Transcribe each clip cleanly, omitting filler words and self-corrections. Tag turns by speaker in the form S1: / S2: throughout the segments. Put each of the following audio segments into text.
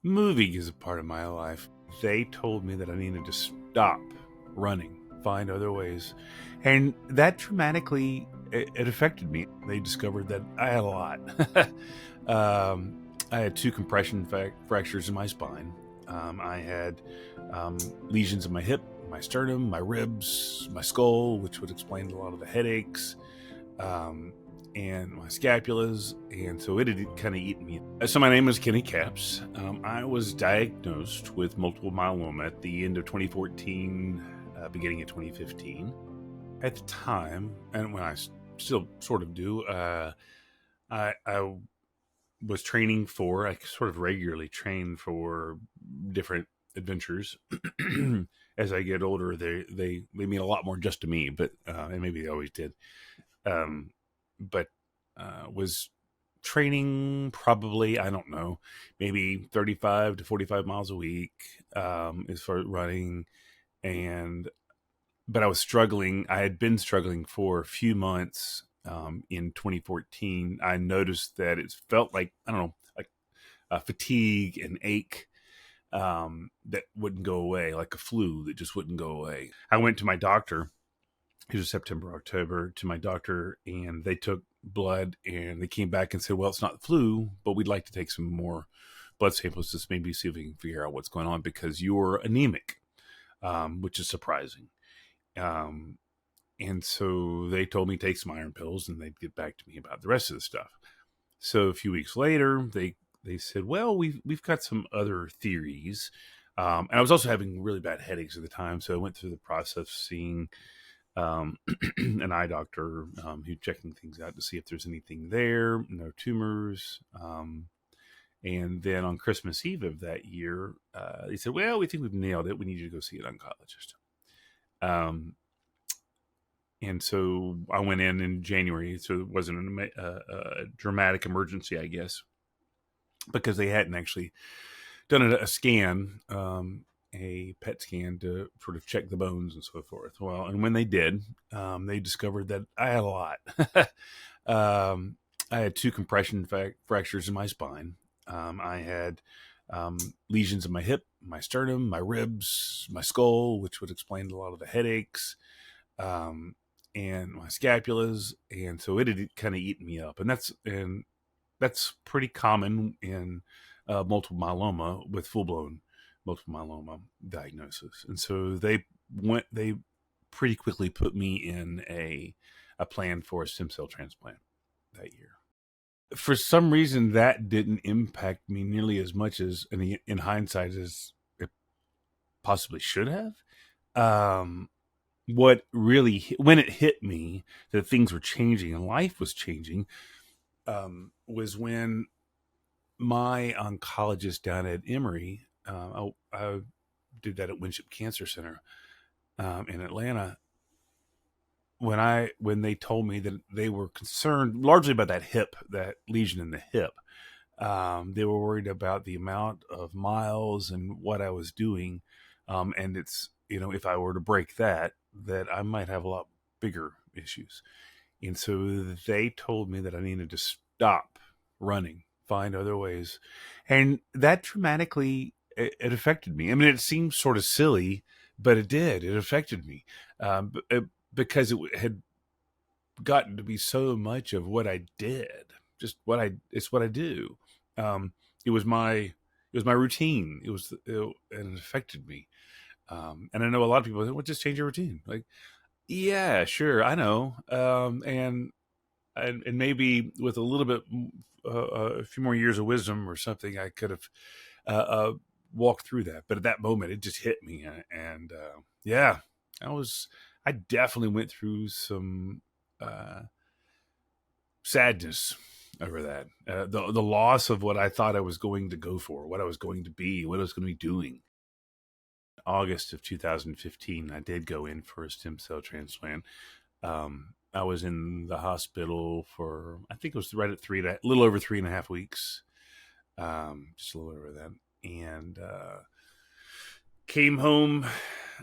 S1: Moving is a part of my life. They told me that I needed to stop running, find other ways. And that dramatically, it affected me. They discovered that I had a lot. I had two compression fractures in my spine. I had lesions in my hip, my sternum, my ribs, my skull, which would explain a lot of the headaches. And my scapulas, and so it had kind of eaten me. So my name is Kenny Capps. I was diagnosed with multiple myeloma at the end of 2014, beginning of 2015. At the time, and when I still sort of do, I was training for, I sort of regularly train for different adventures. As I get older, they mean a lot more just to me, but and maybe they always did. But was training probably, I don't know, maybe 35 to 45 miles a week as far as running. But I was struggling. I had been struggling for a few months in 2014. I noticed that it felt like, I don't know, like fatigue and ache that wouldn't go away, like a flu that just wouldn't go away. I went to my doctor. It was September, October, to my doctor, and they took blood, and they came back and said, well, it's not the flu, but we'd like to take some more blood samples to maybe see if we can figure out what's going on because you're anemic, which is surprising. And so they told me to take some iron pills, and they'd get back to me about the rest of the stuff. So a few weeks later, they said, well, we've got some other theories. And I was also having really bad headaches at the time, so I went through the process of seeing an eye doctor who's checking things out to see if there's anything there, no tumors. And then on Christmas Eve of that year, they said, well, we think we've nailed it. We need you to go see an oncologist. And so I went in January, so it wasn't a dramatic emergency, I guess, because they hadn't actually done a scan, a PET scan to sort of check the bones and so forth. Well, and when they did, they discovered that I had a lot. I had two compression fractures in my spine. I had lesions in my hip, my sternum, my ribs, my skull, which would explain a lot of the headaches, and my scapulas. And so it had kind of eaten me up. And that's pretty common in multiple myeloma with full-blown multiple myeloma diagnosis. And so they pretty quickly put me in a plan for a stem cell transplant that year. For some reason, that didn't impact me nearly as much as in hindsight as it possibly should have. What really, when it hit me that things were changing and life was changing, was when my oncologist down at Emory, I did that at Winship Cancer Center in Atlanta. When they told me that they were concerned largely about that lesion in the hip, they were worried about the amount of miles and what I was doing, and it's, if I were to break that I might have a lot bigger issues. And so they told me that I needed to stop running, find other ways. And that dramatically, it affected me. I mean, it seems sort of silly, but it did. It affected me because it had gotten to be so much of what I did. It's what I do. It was my routine. And it affected me. And I know a lot of people say, well, just change your routine. Like, yeah, sure, I know. And maybe with a little bit, a few more years of wisdom or something, I could have walked through that. But at that moment, it just hit me, and yeah, I definitely went through some sadness over that. The loss of what I thought I was going to go for, what I was going to be, what I was going to be doing. August of 2015, I did go in for a stem cell transplant. I was in the hospital for, I think it was right at a little over 3.5 weeks, just a little over that, and came home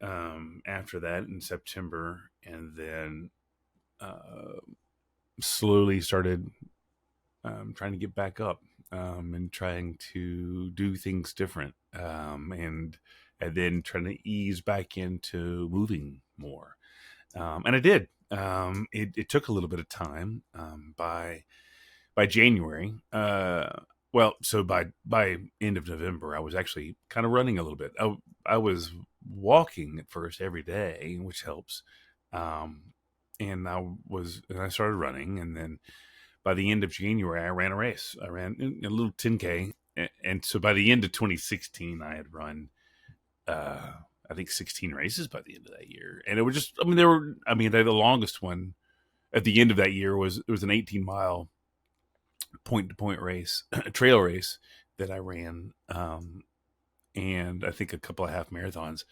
S1: after that in September, and then slowly started trying to get back up. and trying to do things different, and then trying to ease back into moving more. And I did. It took a little bit of time. By January, so by end of November, I was actually kind of running a little bit. I was walking at first every day, which helps. And I started running, and then by the end of January, I ran a race. I ran a little 10K, and so by the end of 2016, I had run, I think 16 races by the end of that year, and it was just, the longest one at the end of that year was an 18-mile point to point race, a trail race that I ran, and I think a couple of half marathons,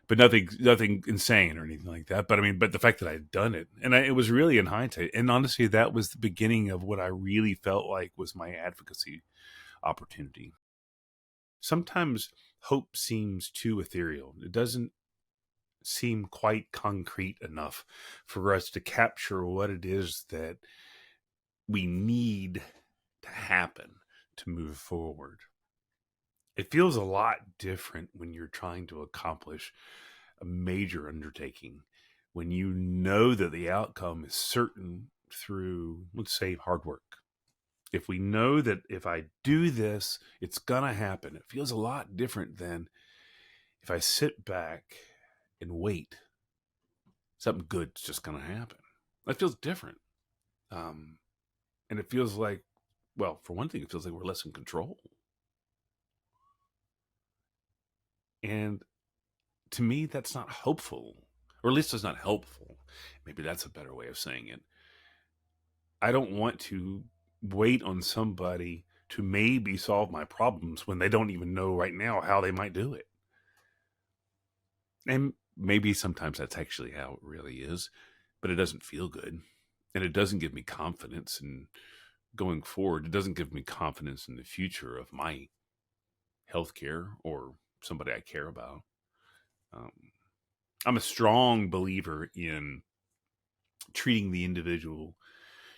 S1: but nothing insane or anything like that. But the fact that I'd done it, and it was really in hindsight, and honestly, that was the beginning of what I really felt like was my advocacy opportunity. Sometimes hope seems too ethereal. It doesn't seem quite concrete enough for us to capture what it is that we need to happen to move forward. It feels a lot different when you're trying to accomplish a major undertaking, when you know that the outcome is certain through, let's say, hard work. If we know that if I do this, it's going to happen, it feels a lot different than if I sit back and wait. Something good's just going to happen. That feels different. And it feels like, well, for one thing, it feels like we're less in control. And to me, that's not hopeful, or at least it's not helpful. Maybe that's a better way of saying it. I don't want to wait on somebody to maybe solve my problems when they don't even know right now how they might do it. And maybe sometimes that's actually how it really is, but it doesn't feel good. And it doesn't give me confidence in going forward. It doesn't give me confidence in the future of my healthcare or somebody I care about. I'm a strong believer in treating the individual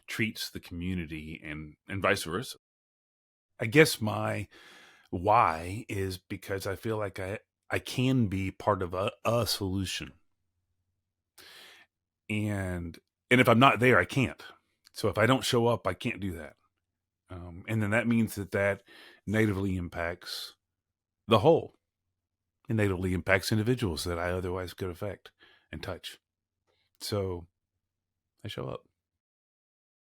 S1: treats the community, and vice versa. I guess my why is because I feel like I can be part of a solution. And if I'm not there, I can't. So if I don't show up, I can't do that. And then that means that negatively impacts the whole. It negatively impacts individuals that I otherwise could affect and touch. So I show up.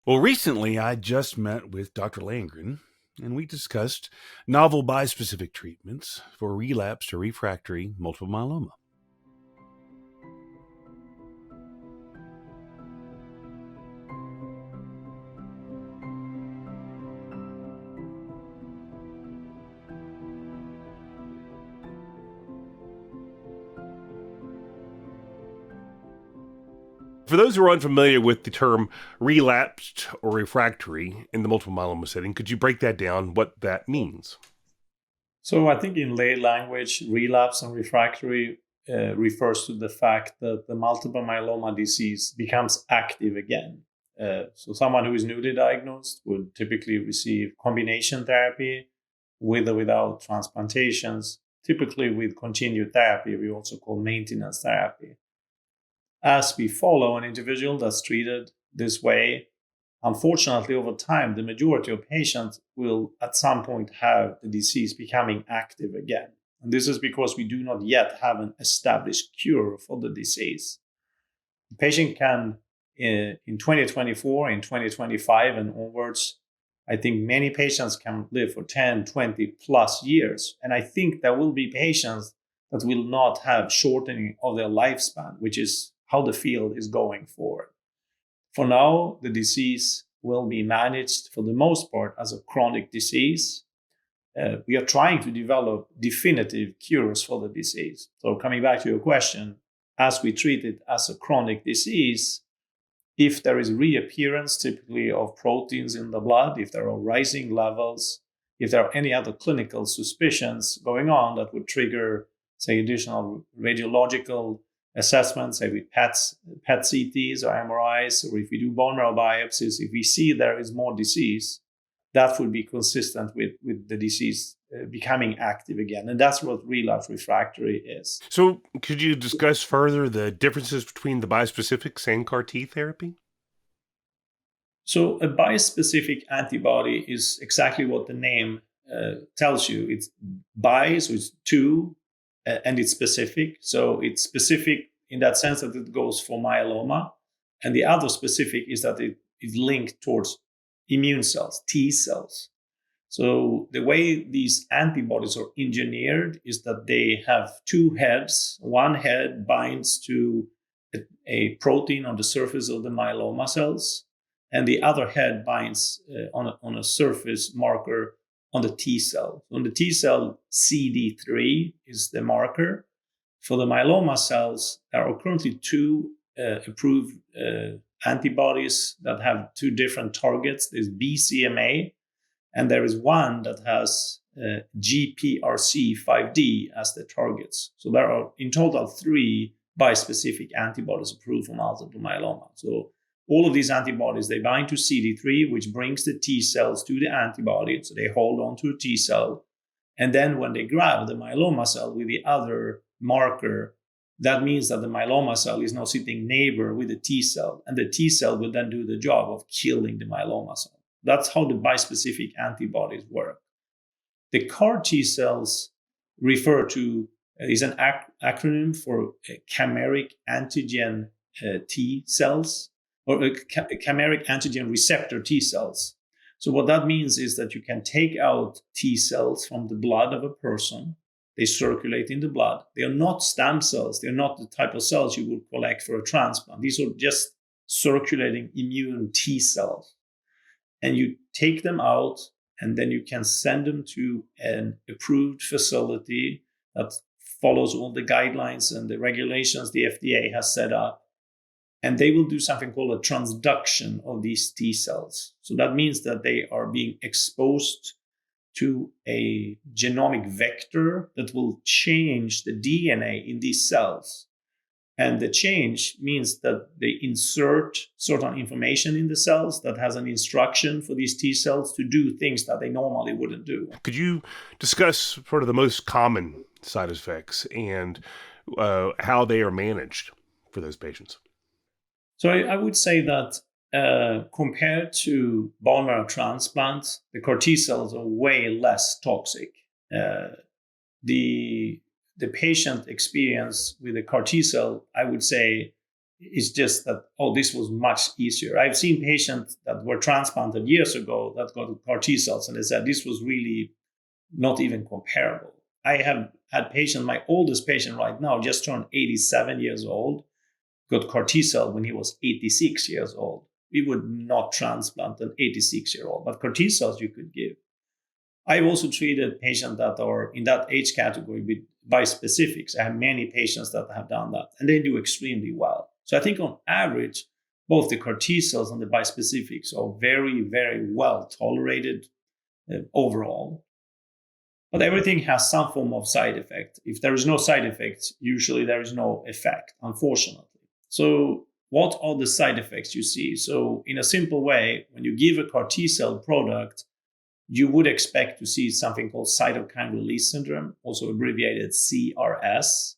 S1: Well, recently I just met with Dr. Landgren, and we discussed novel bispecific treatments for relapsed or refractory multiple myeloma. For those who are unfamiliar with the term relapsed or refractory in the multiple myeloma setting, could you break that down, what that means?
S2: So I think in lay language, relapse and refractory refers to the fact that the multiple myeloma disease becomes active again. So someone who is newly diagnosed would typically receive combination therapy with or without transplantations, typically with continued therapy, we also call maintenance therapy. As we follow an individual that's treated this way, unfortunately, over time, the majority of patients will at some point have the disease becoming active again. And this is because we do not yet have an established cure for the disease. The patient can, in 2024, in 2025 and onwards, I think many patients can live for 10, 20 plus years. And I think there will be patients that will not have shortening of their lifespan, which is how the field is going forward. For now, the disease will be managed for the most part as a chronic disease. We are trying to develop definitive cures for the disease. So coming back to your question, as we treat it as a chronic disease, if there is reappearance typically of proteins in the blood, if there are rising levels, if there are any other clinical suspicions going on that would trigger, say, additional radiological assessments, say with PET CTs or MRIs, or if we do bone marrow biopsies, if we see there is more disease, that would be consistent with the disease becoming active again. And that's what relapse refractory is.
S3: So could you discuss further the differences between the bispecifics and CAR T therapy?
S2: So a bispecific antibody is exactly what the name tells you. It's bi, so it's two, and it's specific. So it's specific in that sense that it goes for myeloma. And the other specific is that it is linked towards immune cells, T cells. So the way these antibodies are engineered is that they have two heads. One head binds to a protein on the surface of the myeloma cells, and the other head binds on a surface marker on the T cell. On the T cell, CD3 is the marker. For the myeloma cells, there are currently two approved antibodies that have two different targets. There's BCMA, and there is one that has GPRC5D as the targets. So there are in total 3 bispecific antibodies approved for multiple myeloma. So all of these antibodies, they bind to CD3, which brings the T cells to the antibody. So they hold on to a T cell. And then when they grab the myeloma cell with the other marker, that means that the myeloma cell is now sitting neighbor with the T cell. And the T cell will then do the job of killing the myeloma cell. That's how the bispecific antibodies work. The CAR T cells refer to, is an acronym for chimeric antigen T cells, or chimeric antigen receptor T cells. So what that means is that you can take out T cells from the blood of a person. They circulate in the blood. They are not stem cells. They're not the type of cells you would collect for a transplant. These are just circulating immune T cells. And you take them out, and then you can send them to an approved facility that follows all the guidelines and the regulations the FDA has set up. And they will do something called a transduction of these T cells. So that means that they are being exposed to a genomic vector that will change the DNA in these cells. And the change means that they insert certain information in the cells that has an instruction for these T cells to do things that they normally wouldn't do.
S3: Could you discuss sort of the most common side effects and how they are managed for those patients?
S2: So I would say that compared to bone marrow transplant, the CAR T cells are way less toxic. The patient experience with a CAR T cell, I would say, is just that, this was much easier. I've seen patients that were transplanted years ago that got CAR T cells, and they said this was really not even comparable. I have had patients, my oldest patient right now just turned 87 years old, got CAR T cell when he was 86 years old. We would not transplant an 86-year-old, but CAR T cells you could give. I've also treated patients that are in that age category with bispecifics. I have many patients that have done that, and they do extremely well. So I think on average, both the CAR T cells and the bispecifics are very, very well tolerated overall. But everything has some form of side effect. If there is no side effects, usually there is no effect, unfortunately. So what are the side effects you see? So in a simple way, when you give a CAR T cell product, you would expect to see something called cytokine release syndrome, also abbreviated CRS.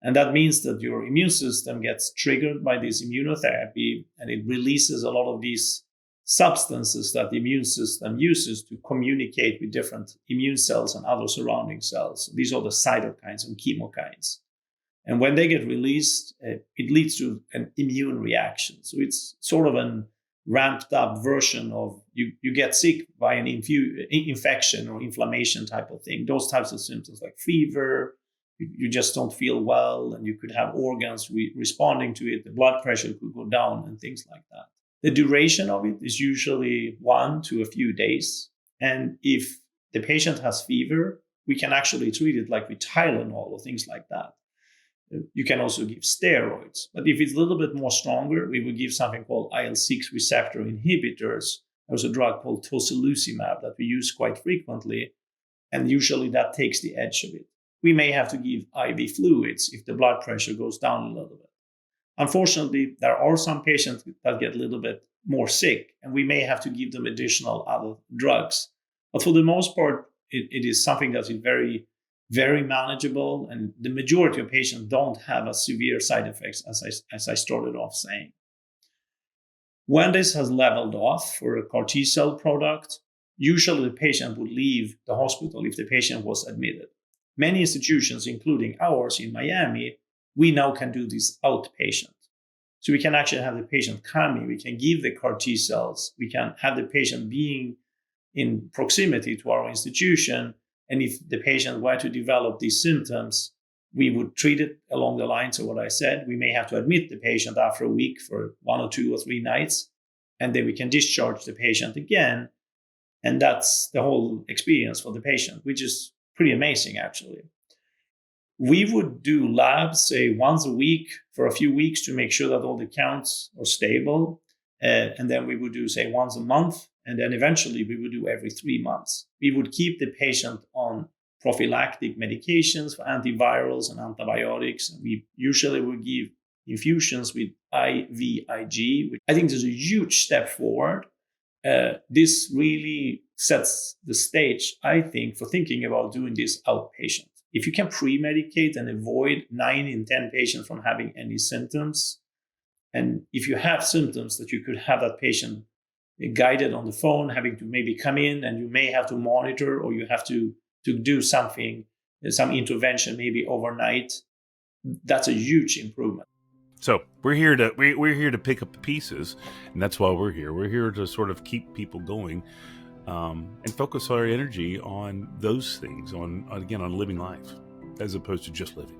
S2: And that means that your immune system gets triggered by this immunotherapy, and it releases a lot of these substances that the immune system uses to communicate with different immune cells and other surrounding cells. These are the cytokines and chemokines. And when they get released, it leads to an immune reaction. So it's sort of an ramped up version of you get sick by an infection or inflammation type of thing. Those types of symptoms like fever, you just don't feel well, and you could have organs responding to it. The blood pressure could go down and things like that. The duration of it is usually 1 to a few days. And if the patient has fever, we can actually treat it like with Tylenol or things like that. You can also give steroids. But if it's a little bit more stronger, we would give something called IL-6 receptor inhibitors. There's a drug called tocilizumab that we use quite frequently, and usually that takes the edge of it. We may have to give IV fluids if the blood pressure goes down a little bit. Unfortunately, there are some patients that get a little bit more sick, and we may have to give them additional other drugs. But for the most part, it is something that is very, very manageable, and the majority of patients don't have a severe side effects, as I started off saying. When this has leveled off for a CAR T-cell product, usually the patient would leave the hospital if the patient was admitted. Many institutions, including ours in Miami, we now can do this outpatient. So we can actually have the patient coming, we can give the CAR T-cells, we can have the patient being in proximity to our institution, and if the patient were to develop these symptoms, we would treat it along the lines of what I said. We may have to admit the patient after a week for 1 or 2 or 3 nights, and then we can discharge the patient again. And that's the whole experience for the patient, which is pretty amazing, actually. We would do labs, say, once a week for a few weeks to make sure that all the counts are stable. And then we would do, say, once a month. And then eventually we would do every 3 months. We would keep the patient on prophylactic medications for antivirals and antibiotics. And we usually would give infusions with IVIG, which I think is a huge step forward. This really sets the stage, I think, for thinking about doing this outpatient. If you can pre-medicate and avoid 9 in 10 patients from having any symptoms, and if you have symptoms that you could have that patient guided on the phone, having to maybe come in, and you may have to monitor, or you have to do something, some intervention maybe overnight, that's a huge improvement.
S1: So we're here to pick up the pieces, and that's why we're here. We're here to sort of keep people going, and focus our energy on those things, on living life, as opposed to just living.